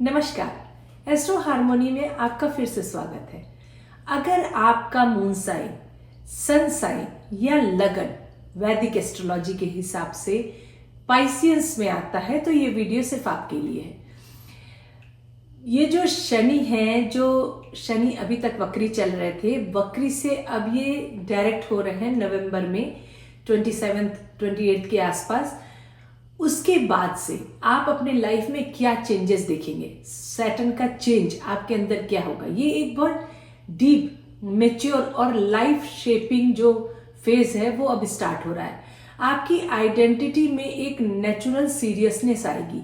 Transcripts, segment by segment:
नमस्कार, astro harmony में आपका फिर से स्वागत है। अगर आपका मून साइन, सन साइन या लगन वैदिक एस्ट्रोलॉजी के हिसाब से पाइसियंस में आता है तो ये वीडियो सिर्फ आपके लिए है। ये जो शनि है, जो शनि अभी तक वक्री चल रहे थे, वक्री से अब ये डायरेक्ट हो रहे हैं नवंबर में 27-28 के आसपास। उसके बाद से आप अपने लाइफ में क्या चेंजेस देखेंगे, सैटर्न का चेंज आपके अंदर क्या होगा, ये एक बहुत डीप, मेच्योर और लाइफ शेपिंग जो फेज है वो अब स्टार्ट हो रहा है। आपकी आइडेंटिटी में एक नेचुरल सीरियसनेस आएगी।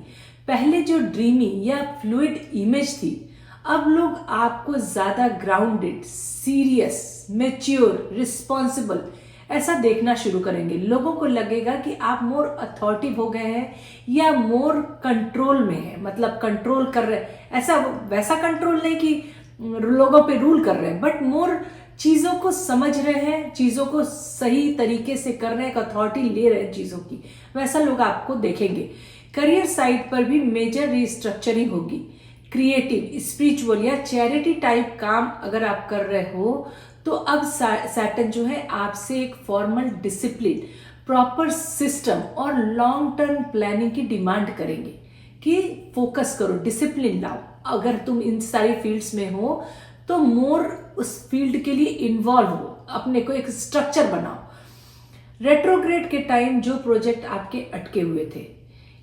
पहले जो ड्रीमी या फ्लूइड इमेज थी, अब लोग आपको ज्यादा ग्राउंडेड, सीरियस, मेच्योर, रिस्पॉन्सिबल ऐसा देखना शुरू करेंगे। लोगों को लगेगा कि आप मोर अथॉरिटिव हो गए हैं या मोर कंट्रोल में है, मतलब कंट्रोल कर रहे हैं। ऐसा वैसा कंट्रोल नहीं कि लोगों पे रूल कर रहे हैं, बट मोर चीजों को समझ रहे हैं, चीजों को सही तरीके से कर रहे हैं, अथॉरिटी ले रहे हैं चीजों की। वैसा लोग आपको देखेंगे। करियर साइड पर भी मेजर रिस्ट्रक्चरिंग होगी। क्रिएटिव, स्पिरिचुअल या चैरिटी टाइप काम अगर आप कर रहे हो तो अब सैटर्न जो है आपसे एक फॉर्मल डिसिप्लिन, प्रॉपर सिस्टम और लॉन्ग टर्म प्लानिंग की डिमांड करेंगे कि फोकस करो, डिसिप्लिन लाओ। अगर तुम इन सारी फील्ड्स में हो तो मोर उस फील्ड के लिए इन्वॉल्व हो, अपने को एक स्ट्रक्चर बनाओ। रेट्रोग्रेड के टाइम जो प्रोजेक्ट आपके अटके हुए थे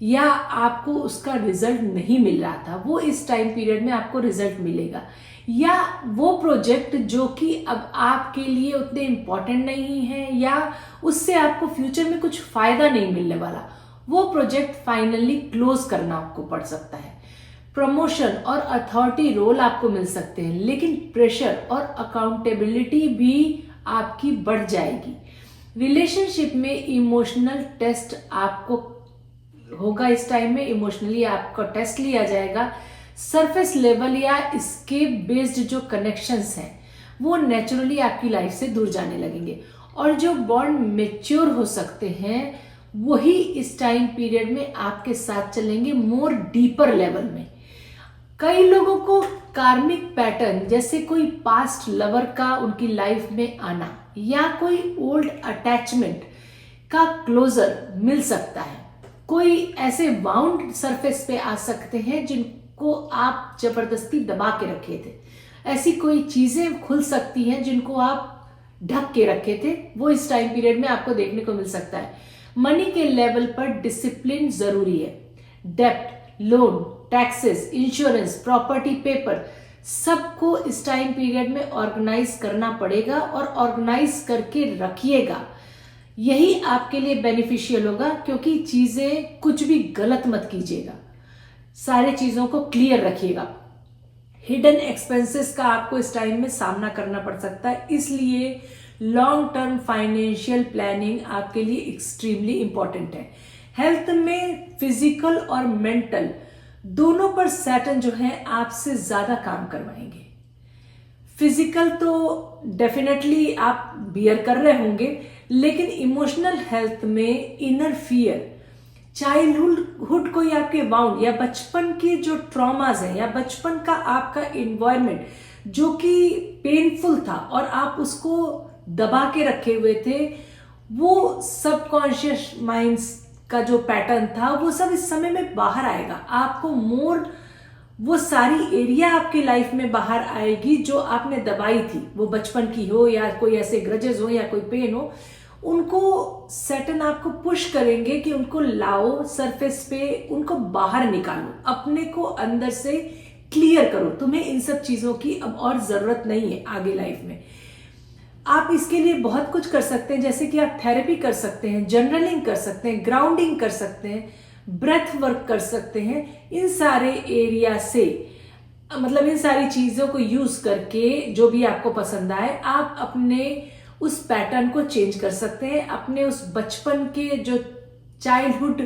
या आपको उसका रिजल्ट नहीं मिल रहा था, वो इस टाइम पीरियड में आपको रिजल्ट मिलेगा। या वो प्रोजेक्ट जो कि अब आपके लिए उतने इम्पोर्टेंट नहीं है या उससे आपको फ्यूचर में कुछ फायदा नहीं मिलने वाला, वो प्रोजेक्ट फाइनली क्लोज करना आपको पड़ सकता है। प्रमोशन और अथॉरिटी रोल आपको मिल सकते हैं, लेकिन प्रेशर और अकाउंटेबिलिटी भी आपकी बढ़ जाएगी। रिलेशनशिप में इमोशनल टेस्ट आपको होगा। इस टाइम में इमोशनली आपका टेस्ट लिया जाएगा। सरफेस लेवल या स्केप बेस्ड जो कनेक्शंस हैं वो नेचुरली आपकी लाइफ से दूर जाने लगेंगे, और जो बॉन्ड मेच्योर हो सकते हैं वही इस टाइम पीरियड में आपके साथ चलेंगे मोर डीपर लेवल में। कई लोगों को कार्मिक पैटर्न, जैसे कोई पास्ट लवर का उनकी लाइफ में आना या कोई ओल्ड अटैचमेंट का क्लोजर मिल सकता है। कोई ऐसे बाउंड सरफेस पे आ सकते हैं जिनको आप जबरदस्ती दबा के रखे थे। ऐसी कोई चीजें खुल सकती हैं जिनको आप ढक के रखे थे, वो इस टाइम पीरियड में आपको देखने को मिल सकता है। मनी के लेवल पर डिसिप्लिन जरूरी है। डेप्ट, loan, taxes, insurance, property paper सबको इस टाइम पीरियड में ऑर्गेनाइज करना पड़ेगा और ऑर्गेनाइज करके रखिएगा। यही आपके लिए बेनिफिशियल होगा, क्योंकि चीजें कुछ भी गलत मत कीजिएगा, सारे चीजों को क्लियर रखिएगा। हिडन एक्सपेंसेस का आपको इस टाइम में सामना करना पड़ सकता है, इसलिए लॉन्ग टर्म फाइनेंशियल प्लानिंग आपके लिए एक्सट्रीमली इंपॉर्टेंट है। हेल्थ में फिजिकल और मेंटल दोनों पर सैटर्न जो है आपसे ज्यादा काम करवाएंगे। फिजिकल तो डेफिनेटली आप बियर कर रहे होंगे, लेकिन इमोशनल हेल्थ में इनर फियर, चाइल्डहुड कोई आपके बाउंड या बचपन के जो ट्रॉमाज हैं या बचपन का आपका एनवायरनमेंट जो कि पेनफुल था और आप उसको दबा के रखे हुए थे, वो सबकॉन्शियस माइंड्स का जो पैटर्न था वो सब इस समय में बाहर आएगा। आपको मोर वो सारी एरिया आपकी लाइफ में बाहर आएगी जो आपने दबाई थी, वो बचपन की हो या कोई ऐसे ग्रजेस हो या कोई पेन हो, उनको सैटर्न आपको पुश करेंगे कि उनको लाओ सरफेस पे, उनको बाहर निकालो, अपने को अंदर से क्लियर करो। तुम्हें इन सब चीजों की अब और जरूरत नहीं है आगे लाइफ में। आप इसके लिए बहुत कुछ कर सकते हैं, जैसे कि आप थेरेपी कर सकते हैं, जर्नलिंग कर सकते हैं, ग्राउंडिंग कर सकते हैं, ब्रेथ वर्क कर सकते हैं। इन सारे एरिया से, मतलब इन सारी चीजों को यूज करके जो भी आपको पसंद आए, आप अपने उस पैटर्न को चेंज कर सकते हैं। अपने उस बचपन के जो चाइल्डहुड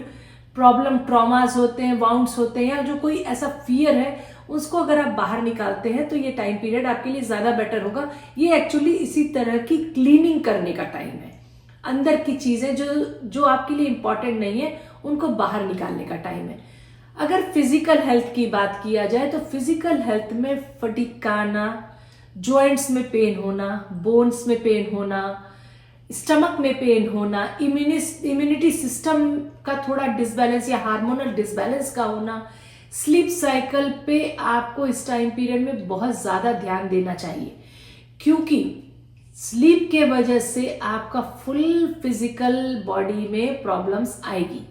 प्रॉब्लम, ट्रॉमास होते हैं, वाउंड्स होते हैं, या जो कोई ऐसा फियर है, उसको अगर आप बाहर निकालते हैं तो ये टाइम पीरियड आपके लिए ज्यादा बेटर होगा। ये एक्चुअली इसी तरह की क्लीनिंग करने का टाइम है। अंदर की चीजें जो आपके लिए इंपॉर्टेंट नहीं है उनको बाहर निकालने का टाइम है। अगर फिजिकल हेल्थ की बात किया जाए तो फिजिकल हेल्थ में फटीग का आना, जॉइंट्स में पेन होना, बोन्स में पेन होना, स्टमक में पेन होना, इम्यूनिटी सिस्टम का थोड़ा डिसबैलेंस या हार्मोनल डिसबैलेंस का होना, स्लीप साइकिल पे आपको इस टाइम पीरियड में बहुत ज़्यादा ध्यान देना चाहिए, क्योंकि स्लीप के वजह से आपका फुल फिजिकल बॉडी में प्रॉब्लम्स आएगी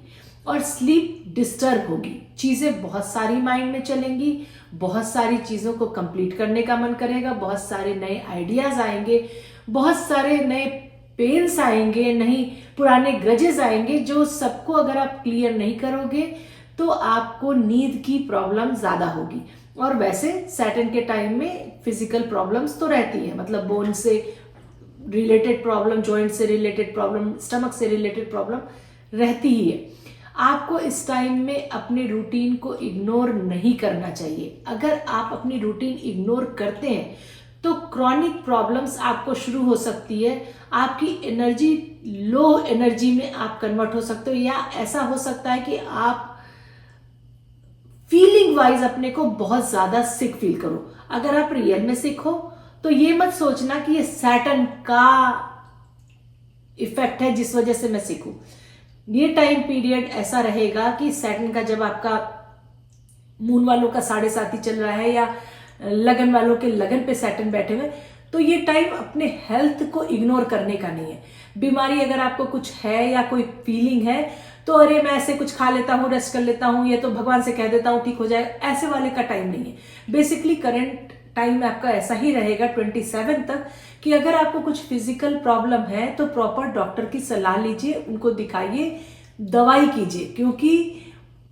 और स्लीप डिस्टर्ब होगी। चीज़ें बहुत सारी माइंड में चलेंगी, बहुत सारी चीज़ों को कंप्लीट करने का मन करेगा, बहुत सारे नए आइडियाज आएंगे, बहुत सारे नए पेन्स आएंगे, नहीं पुराने ग्रजेस आएंगे, जो सबको अगर आप क्लियर नहीं करोगे तो आपको नींद की प्रॉब्लम ज़्यादा होगी। और वैसे सैटर्न के टाइम में फिजिकल प्रॉब्लम्स तो रहती है, मतलब बोन से रिलेटेड प्रॉब्लम, जॉइंट से रिलेटेड प्रॉब्लम, स्टमक से रिलेटेड प्रॉब्लम रहती ही है। आपको इस टाइम में अपने रूटीन को इग्नोर नहीं करना चाहिए। अगर आप अपनी रूटीन इग्नोर करते हैं तो क्रॉनिक प्रॉब्लम्स आपको शुरू हो सकती है, आपकी एनर्जी लो एनर्जी में आप कन्वर्ट हो सकते हो, या ऐसा हो सकता है कि आप फीलिंग वाइज अपने को बहुत ज्यादा सिक फील करो। अगर आप रियल में सिक हो तो ये मत सोचना कि ये सैटर्न का इफेक्ट है जिस वजह से मैं सिक हूं। ये टाइम पीरियड ऐसा रहेगा कि सैटर्न का, जब आपका मून वालों का 7.5 चल रहा है या लगन वालों के लगन पे सैटर्न बैठे हुए, तो ये टाइम अपने हेल्थ को इग्नोर करने का नहीं है। बीमारी अगर आपको कुछ है या कोई फीलिंग है तो अरे मैं ऐसे कुछ खा लेता हूँ, रेस्ट कर लेता हूँ, ये तो भगवान से कह देता हूँ ठीक हो जाए, ऐसे वाले का टाइम नहीं है। बेसिकली करंट टाइम आपका ऐसा ही रहेगा 27 तक कि अगर आपको कुछ फिजिकल प्रॉब्लम है तो प्रॉपर डॉक्टर की सलाह लीजिए, उनको दिखाइए, दवाई कीजिए, क्योंकि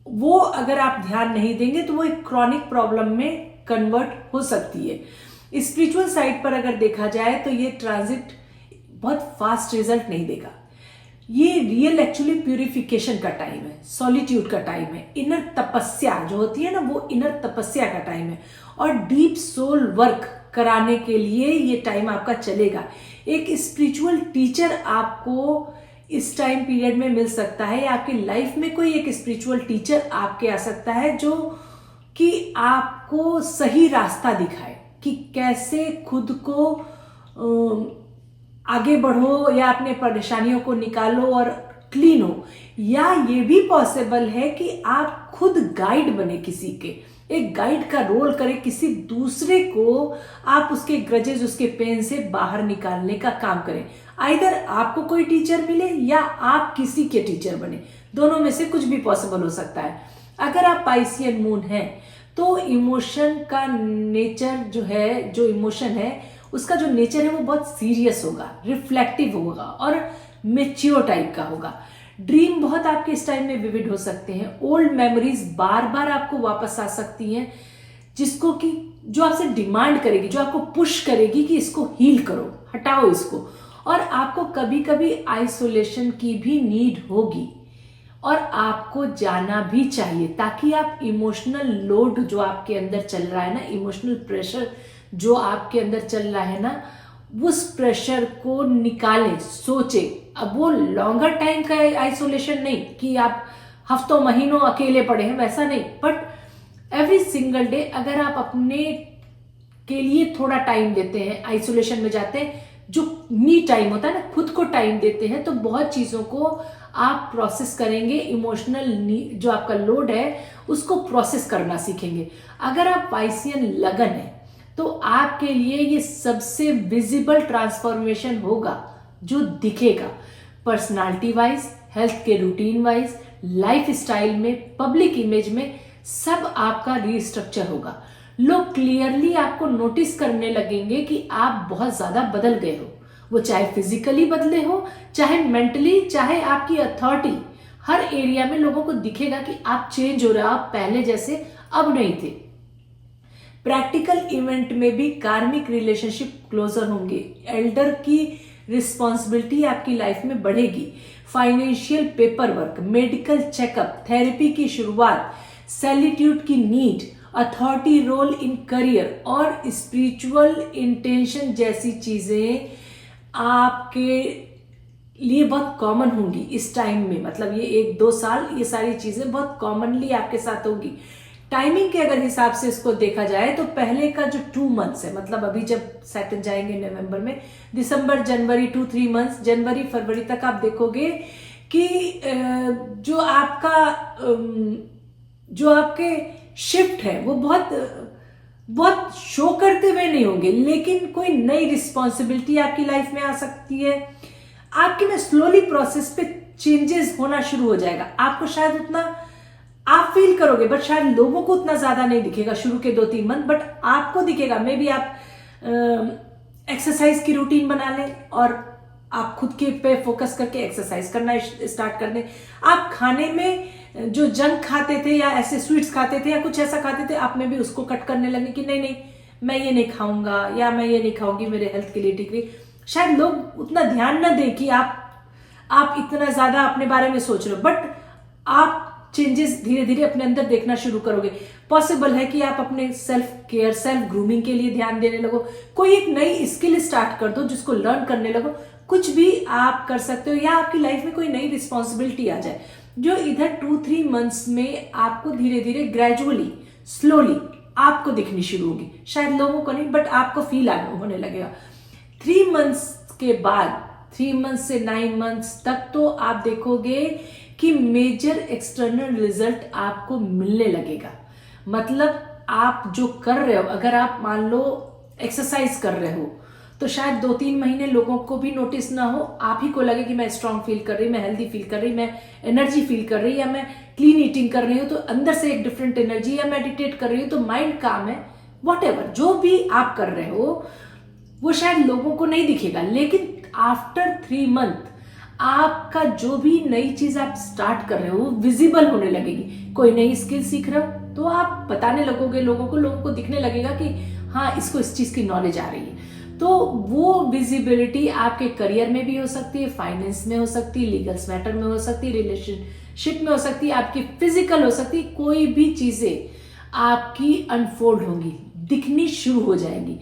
वो अगर आप ध्यान नहीं देंगे तो वो एक क्रॉनिक प्रॉब्लम में कन्वर्ट हो सकती है। स्पिरिचुअल साइड पर अगर देखा जाए तो ये ट्रांजिट बहुत फास्ट रिजल्ट नहीं देगा। ये रियल एक्चुअली प्यूरिफिकेशन का टाइम है, सॉलिट्यूड का टाइम है, इनर तपस्या जो होती है ना, वो इनर तपस्या का टाइम है, और डीप सोल वर्क कराने के लिए ये टाइम आपका चलेगा। एक स्पिरिचुअल टीचर आपको इस टाइम पीरियड में मिल सकता है, या आपकी लाइफ में कोई एक स्पिरिचुअल टीचर आपके आ सकता है जो कि आपको सही रास्ता दिखाए कि कैसे खुद को आगे बढ़ो या अपने परेशानियों को निकालो और क्लीन हो। या ये भी पॉसिबल है कि आप खुद गाइड बने, किसी के एक गाइड का रोल करें, किसी दूसरे को आप उसके ग्रजेस, उसके पेन से बाहर निकालने का काम करें। आइदर आपको कोई टीचर मिले या आप किसी के टीचर बने, दोनों में से कुछ भी पॉसिबल हो सकता है। अगर आप पाइसियन मून हैं तो इमोशन का नेचर जो है, जो इमोशन है उसका जो नेचर है वो बहुत सीरियस होगा, रिफ्लेक्टिव होगा और मेच्योर टाइप का होगा। ड्रीम बहुत आपके इस टाइम में विविड हो सकते हैं, ओल्ड मेमोरीज बार बार आपको वापस आ सकती हैं, जिसको कि जो आपसे डिमांड करेगी, जो आपको पुश करेगी कि इसको हील करो, हटाओ इसको। और आपको कभी कभी आइसोलेशन की भी नीड होगी और आपको जाना भी चाहिए, ताकि आप इमोशनल लोड जो आपके अंदर चल रहा है ना, इमोशनल प्रेशर जो आपके अंदर चल रहा है ना, उस प्रेशर को निकालें, सोचे। अब वो लॉन्गर टाइम का आइसोलेशन नहीं कि आप हफ्तों महीनों अकेले पड़े हैं, वैसा नहीं, बट एवरी सिंगल डे अगर आप अपने के लिए थोड़ा टाइम देते हैं, आइसोलेशन में जाते हैं, जो मी टाइम होता है ना, खुद को टाइम देते हैं, तो बहुत चीजों को आप प्रोसेस करेंगे, इमोशनल जो आपका लोड है उसको प्रोसेस करना सीखेंगे। अगर आप पाइसियन लगन है तो आपके लिए ये सबसे विजिबल ट्रांसफॉर्मेशन होगा जो दिखेगा, पर्सनालिटी वाइज, हेल्थ के रूटीन वाइज, लाइफ स्टाइल में, पब्लिक इमेज में, सब आपका रीस्ट्रक्चर होगा। लोग क्लियरली आपको नोटिस करने लगेंगे कि आप बहुत ज्यादा बदल गए हो, वो चाहे फिजिकली बदले हो, चाहे मेंटली, चाहे आपकी अथॉरिटी, हर एरिया में लोगों को दिखेगा कि आप चेंज हो रहे हो, आप पहले जैसे अब नहीं थे। प्रैक्टिकल इवेंट में भी कार्मिक रिलेशनशिप क्लोजर होंगे, एल्डर की रिस्पॉन्सिबिलिटी आपकी लाइफ में बढ़ेगी, financial paper work, medical checkup, therapy की शुरुआत, सैलिट्यूड की need, authority role in career और स्पिरिचुअल इंटेंशन जैसी चीजें आपके लिए बहुत कॉमन होंगी इस टाइम में, मतलब ये 1-2 साल ये सारी चीजें बहुत कॉमनली आपके साथ होगी। टाइमिंग के अगर हिसाब से इसको देखा जाए तो पहले का जो 2 मंथ्स है, मतलब अभी जब सैटर्न जाएंगे नवंबर में, दिसंबर जनवरी 2-3 मंथ्स, जनवरी फरवरी तक आप देखोगे कि जो आपके शिफ्ट है वो बहुत शो करते हुए नहीं होंगे, लेकिन कोई नई रिस्पॉन्सिबिलिटी आपकी लाइफ में आ सकती है। आपके में स्लोली प्रोसेस पे चेंजेस होना शुरू हो जाएगा। आपको शायद उतना आप फील करोगे, बट शायद लोगों को उतना ज्यादा नहीं दिखेगा शुरू के 2-3 मंथ, बट आपको दिखेगा। मे बी आप एक्सरसाइज की रूटीन बना लें और आप खुद के पे फोकस करके एक्सरसाइज करना स्टार्ट कर दें। आप खाने में जो जंक खाते थे या ऐसे स्वीट्स खाते थे या कुछ ऐसा खाते थे, आप में भी उसको कट करने लगे कि नहीं मैं ये नहीं खाऊंगा या मैं ये नहीं खाऊंगी, मेरे हेल्थ के लिए ठीक नहीं। शायद लोग उतना ध्यान न दें कि आप इतना ज्यादा अपने बारे में सोच रहे हो, बट आप चेंजेस धीरे धीरे अपने अंदर देखना शुरू करोगे। पॉसिबल है कि आप अपने सेल्फ केयर, सेल्फ ग्रूमिंग के लिए ध्यान देने लगो, कोई एक नई स्किल स्टार्ट कर दो जिसको लर्न करने लगो। कुछ भी आप कर सकते हो, या आपकी लाइफ में कोई नई रिस्पॉन्सिबिलिटी आ जाए जो इधर 2-3 मंथ्स में आपको धीरे धीरे ग्रेजुअली स्लोली आपको दिखनी शुरू होगी। शायद लोगों को नहीं, बट आपको फील होने लगेगा। 3 मंथ्स के बाद, 3 मंथ्स से 9 मंथ्स तक तो आप देखोगे कि मेजर एक्सटर्नल रिजल्ट आपको मिलने लगेगा। मतलब आप जो कर रहे हो, अगर आप मान लो एक्सरसाइज कर रहे हो तो शायद 2-3 महीने लोगों को भी नोटिस ना हो, आप ही को लगे कि मैं स्ट्रांग फील कर रही, मैं हेल्दी फील कर रही, मैं एनर्जी फील कर रही, या मैं क्लीन ईटिंग कर रही हूँ तो अंदर से एक डिफरेंट एनर्जी, या मेडिटेट कर रही हूँ तो माइंड काम है। व्हाटएवर जो भी आप कर रहे हो वो शायद लोगों को नहीं दिखेगा, लेकिन आफ्टर 3 मंथ आपका जो भी नई चीज आप स्टार्ट कर रहे हो वो विजिबल होने लगेगी। कोई नई स्किल सीख रहे हो तो आप बताने लगोगे लोगों को दिखने लगेगा कि हाँ, इसको इस चीज की नॉलेज आ रही है। तो वो विजिबिलिटी आपके करियर में भी हो सकती है, फाइनेंस में हो सकती है, लीगल मैटर में हो सकती है, रिलेशनशिप में हो सकती है, आपकी फिजिकल हो सकती है। कोई भी चीजें आपकी अनफोल्ड होंगी, दिखनी शुरू हो जाएंगी।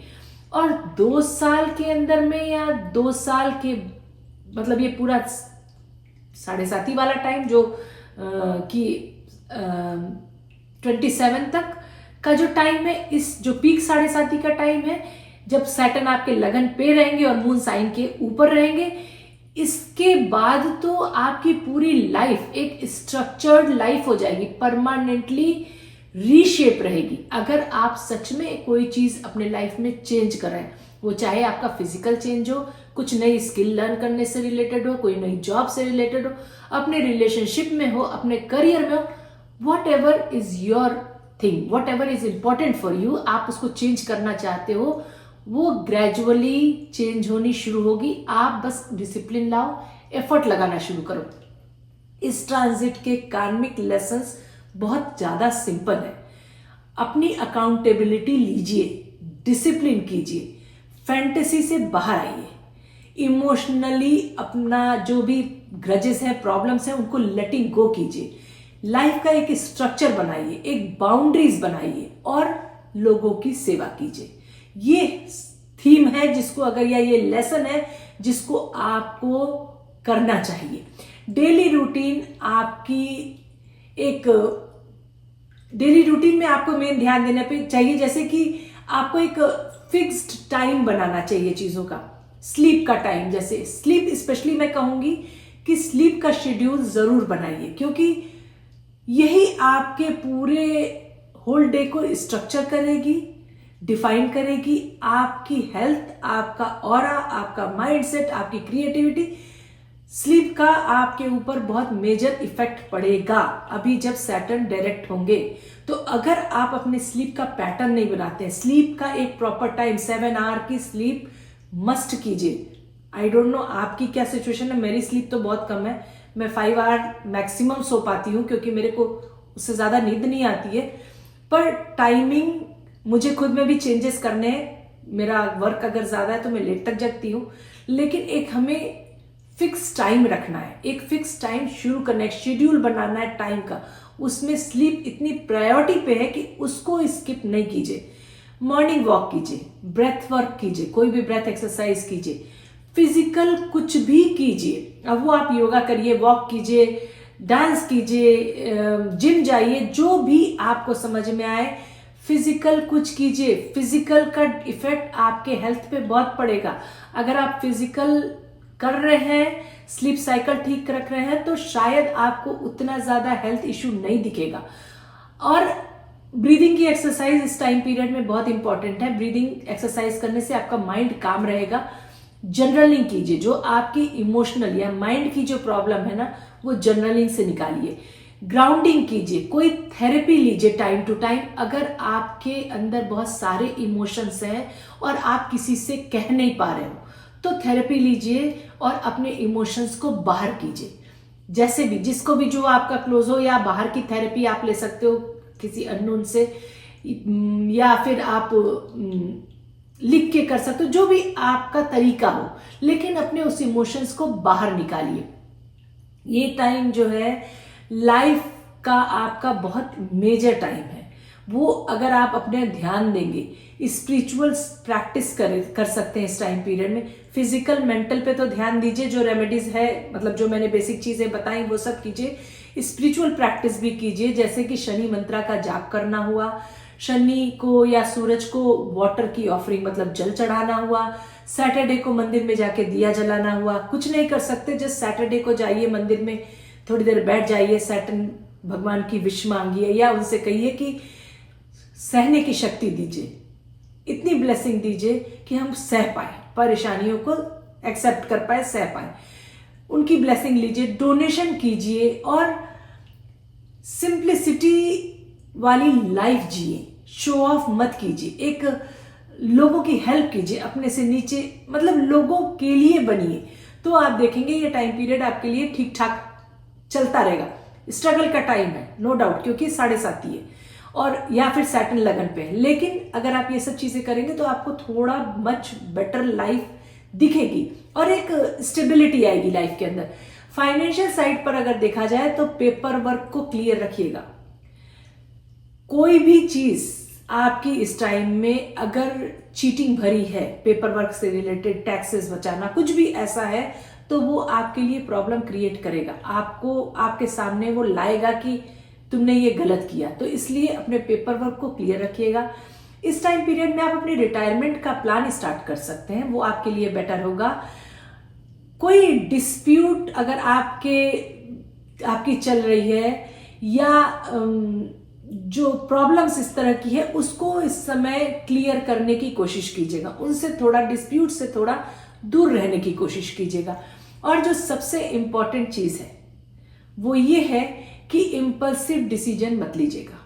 और 2 साल के अंदर में, या 2 साल के मतलब ये पूरा 7.5 वाला टाइम जो कि 27 तक का जो टाइम है, इस जो पीक 7.5 का टाइम है, जब सैटर्न आपके लगन पे रहेंगे और मून साइन के ऊपर रहेंगे, इसके बाद तो आपकी पूरी लाइफ एक स्ट्रक्चर्ड लाइफ हो जाएगी, परमानेंटली रीशेप रहेगी। अगर आप सच में कोई चीज अपने लाइफ में चेंज कर रहे हैं, वो चाहे आपका फिजिकल चेंज हो, कुछ नई स्किल लर्न करने से रिलेटेड हो, कोई नई जॉब से रिलेटेड हो, अपने रिलेशनशिप में हो, अपने करियर में हो, what ever is your thing, what ever is important for you, आप उसको चेंज करना चाहते हो, वो ग्रेजुअली चेंज होनी शुरू होगी। आप बस डिसिप्लिन लाओ, एफर्ट लगाना शुरू करो। इस ट्रांजिट के कार्मिक लेसन्स बहुत ज्यादा सिंपल है। अपनी अकाउंटेबिलिटी लीजिए, डिसिप्लिन कीजिए, फैंटेसी से बाहर आइए, इमोशनली अपना जो भी ग्रजेस है, प्रॉब्लम्स है, उनको लेटिंग गो कीजिए, लाइफ का एक स्ट्रक्चर बनाइए, एक बाउंड्रीज बनाइए और लोगों की सेवा कीजिए। ये थीम है जिसको अगर, या ये लेसन है जिसको आपको करना चाहिए। डेली रूटीन आपकी एक डेली रूटीन में आपको मेन ध्यान देना पे चाहिए, जैसे कि आपको एक फिक्स्ड टाइम बनाना चाहिए चीजों का। स्लीप का टाइम, जैसे स्लीप स्पेशली मैं कहूंगी कि स्लीप का शेड्यूल जरूर बनाइए, क्योंकि यही आपके पूरे होल डे को स्ट्रक्चर करेगी, डिफाइन करेगी। आपकी हेल्थ, आपका ऑरा, आपका माइंडसेट, आपकी क्रिएटिविटी, स्लीप का आपके ऊपर बहुत मेजर इफेक्ट पड़ेगा। अभी जब सैटर्न डायरेक्ट होंगे तो अगर आप अपने स्लीप का पैटर्न नहीं बनाते हैं, स्लीप का एक प्रॉपर टाइम 7 आवर की स्लीप मस्ट कीजिए। आई डोंट नो आपकी क्या सिचुएशन है, मेरी स्लीप तो बहुत कम है, मैं 5 आवर मैक्सिमम सो पाती हूँ क्योंकि मेरे को उससे ज्यादा नींद नहीं आती है। पर टाइमिंग मुझे खुद में भी चेंजेस करने हैं। मेरा वर्क अगर ज्यादा है तो मैं लेट तक जगती हूँ, लेकिन एक हमें फिक्स टाइम रखना है, एक फिक्स टाइम शुरू करना है, शेड्यूल बनाना है टाइम का। उसमें स्लीप इतनी प्रायोरिटी पे है कि उसको स्किप नहीं कीजिए। मॉर्निंग वॉक कीजिए, ब्रेथ वर्क कीजिए, कोई भी ब्रेथ एक्सरसाइज कीजिए, फिजिकल कुछ भी कीजिए, अब वो आप योगा करिए, वॉक कीजिए, डांस कीजिए, जिम जाइए, जो भी आपको समझ में आए, फिजिकल कुछ कीजिए। फिजिकल का इफेक्ट आपके हेल्थ पे बहुत पड़ेगा। अगर आप फिजिकल कर रहे हैं, स्लीप साइकिल ठीक रख रहे हैं, तो शायद आपको उतना ज्यादा हेल्थ इश्यू नहीं दिखेगा। और ब्रीदिंग की एक्सरसाइज इस टाइम पीरियड में बहुत इंपॉर्टेंट है। ब्रीदिंग एक्सरसाइज करने से आपका माइंड काम रहेगा। जर्नलिंग कीजिए, जो आपकी इमोशनल या माइंड की जो प्रॉब्लम है ना, वो जर्नलिंग से निकालिए। ग्राउंडिंग कीजिए, कोई थेरेपी लीजिए टाइम टू टाइम। अगर आपके अंदर बहुत सारे इमोशंस हैं और आप किसी से कह नहीं पा रहे हो, तो थेरेपी लीजिए और अपने इमोशंस को बाहर कीजिए। जैसे भी, जिसको भी, जो आपका क्लोज हो, या बाहर की थेरेपी आप ले सकते हो किसी अननोन से, या फिर आप लिख के कर सकते हो, जो भी आपका तरीका हो, लेकिन अपने उस इमोशंस को बाहर निकालिए। ये टाइम जो है लाइफ का आपका बहुत मेजर टाइम है। वो अगर आप अपने ध्यान देंगे, स्पिरिचुअल प्रैक्टिस कर सकते हैं इस टाइम पीरियड में। फिजिकल मेंटल पे तो ध्यान दीजिए, जो रेमेडीज है, मतलब जो मैंने बेसिक चीजें बताई वो सब कीजिए। स्पिरिचुअल प्रैक्टिस भी कीजिए, जैसे कि शनि मंत्रा का जाप करना हुआ, शनि को या सूरज को वाटर की ऑफरिंग मतलब जल चढ़ाना हुआ, सैटरडे को मंदिर में जाके दिया जलाना हुआ। कुछ नहीं कर सकते, जस्ट सैटरडे को जाइए मंदिर में, थोड़ी देर बैठ जाइए, सैटर्न भगवान की विश मांगिए, या उनसे कहिए कि सहने की शक्ति दीजिए, इतनी ब्लेसिंग दीजिए कि हम सह पाए, परेशानियों को एक्सेप्ट कर पाए, सह पाए। उनकी ब्लेसिंग लीजिए, डोनेशन कीजिए और सिंप्लिसिटी वाली लाइफ जिए। शो ऑफ मत कीजिए, एक लोगों की हेल्प कीजिए, अपने से नीचे, मतलब लोगों के लिए बनिए। तो आप देखेंगे ये टाइम पीरियड आपके लिए ठीक ठाक चलता रहेगा। स्ट्रगल का टाइम है, नो डाउट, क्योंकि 7.5 है और या फिर सैटर्न लगन पे है, लेकिन अगर आप ये सब चीजें करेंगे तो आपको थोड़ा मच बेटर लाइफ दिखेगी और एक स्टेबिलिटी आएगी लाइफ के अंदर। फाइनेंशियल साइड पर अगर देखा जाए तो पेपर वर्क को क्लियर रखिएगा। कोई भी चीज आपकी इस टाइम में अगर चीटिंग भरी है, पेपर वर्क से रिलेटेड, टैक्सेस बचाना, कुछ भी ऐसा है, तो वो आपके लिए प्रॉब्लम क्रिएट करेगा। आपको आपके सामने वो लाएगा कि तुमने ये गलत किया। तो इसलिए अपने पेपर वर्क को क्लियर रखिएगा। इस टाइम पीरियड में आप अपने रिटायरमेंट का प्लान स्टार्ट कर सकते हैं, वो आपके लिए बेटर होगा। कोई डिस्प्यूट अगर आपकी चल रही है, या जो प्रॉब्लम्स इस तरह की है, उसको इस समय क्लियर करने की कोशिश कीजिएगा। उनसे थोड़ा, डिस्प्यूट से थोड़ा दूर रहने की कोशिश कीजिएगा। और जो सबसे इंपॉर्टेंट चीज है वो ये है कि इंपल्सिव डिसीजन मत लीजिएगा,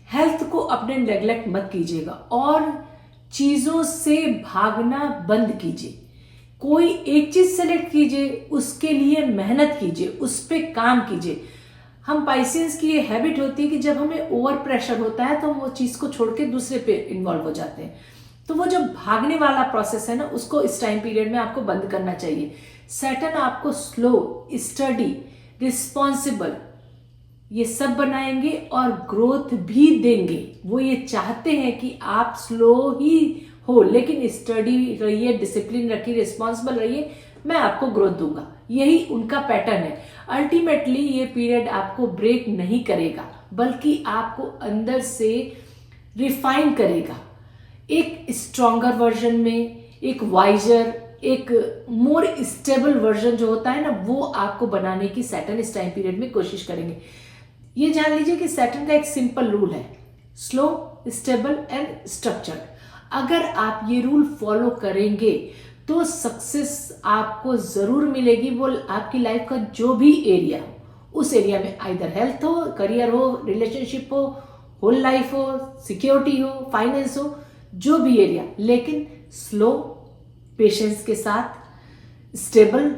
हेल्थ को अपने नेग्लेक्ट मत कीजिएगा और चीजों से भागना बंद कीजिए। कोई एक चीज सेलेक्ट कीजिए, उसके लिए मेहनत कीजिए, उस पर काम कीजिए। हम पाइसियंस की ये हैबिट होती है कि जब हमें ओवर प्रेशर होता है तो हम वो चीज को छोड़ के दूसरे पे इन्वॉल्व हो जाते हैं। तो वो जो भागने वाला प्रोसेस है ना, उसको इस टाइम पीरियड में आपको बंद करना चाहिए। सैटर्न आपको स्लो, स्टडी, रिस्पॉन्सिबल ये सब बनाएंगे और ग्रोथ भी देंगे। वो ये चाहते हैं कि आप स्लो ही हो, लेकिन स्टडी रहिए, डिसिप्लिन रखिए, रिस्पॉन्सिबल रहिए, मैं आपको ग्रोथ दूंगा। यही उनका पैटर्न है। अल्टीमेटली ये पीरियड आपको ब्रेक नहीं करेगा, बल्कि आपको अंदर से रिफाइन करेगा, एक स्ट्रॉन्गर वर्जन में, एक वाइजर, एक मोर स्टेबल वर्जन जो होता है ना, वो आपको बनाने की सैटर्न इस टाइम पीरियड में कोशिश करेंगे। ये जान लीजिए कि सैटर्न का एक सिंपल रूल है, स्लो, स्टेबल एंड स्ट्रक्चर्ड। अगर आप ये रूल फॉलो करेंगे तो सक्सेस आपको जरूर मिलेगी। वो आपकी लाइफ का जो भी एरिया हो, उस एरिया में आइदर हेल्थ हो, करियर हो, रिलेशनशिप हो, होल लाइफ हो, सिक्योरिटी हो, फाइनेंस हो, जो भी एरिया, लेकिन स्लो, पेशेंस के साथ, स्टेबल,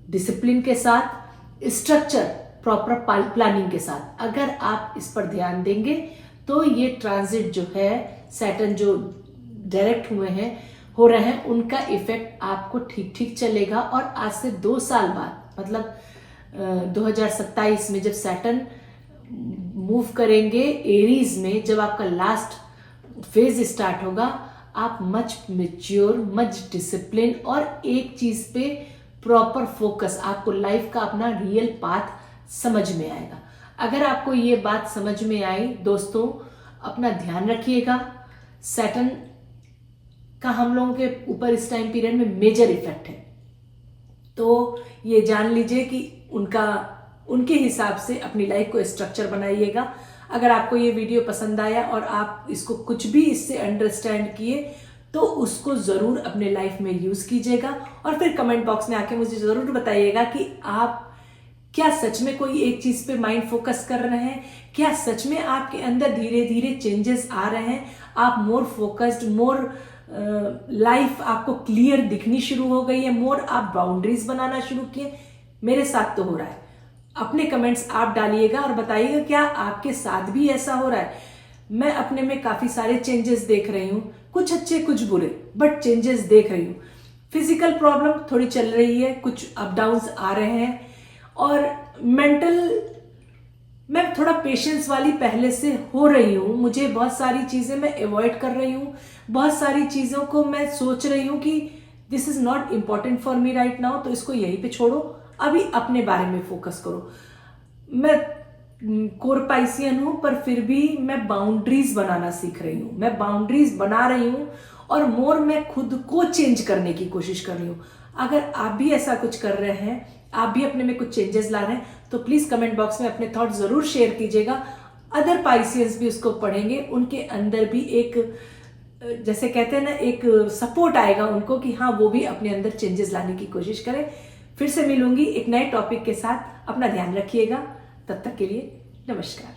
डिसिप्लिन के साथ, स्ट्रक्चर, प्रॉपर प्लानिंग के साथ। अगर आप इस पर ध्यान देंगे तो ये ट्रांजिट जो है, सैटर्न जो डायरेक्ट हो रहे हैं, उनका इफेक्ट आपको ठीक ठीक चलेगा। और आज से 2 साल बाद, मतलब 2027 में जब सैटर्न मूव करेंगे एरीज में, जब आपका लास्ट फेज स्टार्ट होगा, आप मच मेच्योर, मच डिसिप्लिन और एक चीज पे प्रॉपर फोकस, आपको लाइफ का अपना रियल पाथ समझ में आएगा। अगर आपको ये बात समझ में आई दोस्तों, अपना ध्यान रखिएगा। सैटर्न का हम लोगों के ऊपर इस टाइम पीरियड में मेजर इफेक्ट है, तो ये जान लीजिए कि उनके हिसाब से अपनी लाइफ को स्ट्रक्चर बनाइएगा। अगर आपको ये वीडियो पसंद आया और आप इसको कुछ भी इससे अंडरस्टैंड किए तो उसको जरूर अपने लाइफ में यूज कीजिएगा और फिर कमेंट बॉक्स में आके मुझे जरूर बताइएगा कि आप क्या सच में कोई एक चीज पे माइंड फोकस कर रहे हैं, क्या सच में आपके अंदर धीरे धीरे चेंजेस आ रहे हैं, आप मोर फोकस्ड, मोर लाइफ आपको क्लियर दिखनी शुरू हो गई है, मोर आप बाउंड्रीज बनाना शुरू किए। मेरे साथ तो हो रहा है। अपने कमेंट्स आप डालिएगा और बताइएगा क्या आपके साथ भी ऐसा हो रहा है। मैं अपने में काफी सारे चेंजेस देख रही हूँ, कुछ अच्छे कुछ बुरे, बट चेंजेस देख रही हूँ। फिजिकल प्रॉब्लम थोड़ी चल रही है, कुछ अप डाउन्स आ रहे हैं और मेंटल मैं थोड़ा पेशेंस वाली पहले से हो रही हूँ। मुझे बहुत सारी चीजें मैं अवॉइड कर रही हूँ, बहुत सारी चीजों को मैं सोच रही हूँ कि this is not important for me right now, तो इसको यहीं पे छोड़ो, अभी अपने बारे में फोकस करो। मैं कोर पाइसियन हूं पर फिर भी मैं बाउंड्रीज बनाना सीख रही हूं, मैं बाउंड्रीज बना रही हूं और मोर मैं खुद को चेंज करने की कोशिश कर रही हूं। अगर आप भी ऐसा कुछ कर रहे हैं, आप भी अपने में कुछ चेंजेस ला रहे हैं, तो प्लीज कमेंट बॉक्स में अपने थॉट जरूर शेयर कीजिएगा। अदर पाइसियंस भी उसको पढ़ेंगे, उनके अंदर भी एक, जैसे कहते हैं ना, एक सपोर्ट आएगा उनको कि हाँ वो भी अपने अंदर चेंजेस लाने की कोशिश करें। फिर से मिलूंगी एक नए टॉपिक के साथ। अपना ध्यान रखिएगा, तब तक के लिए नमस्कार।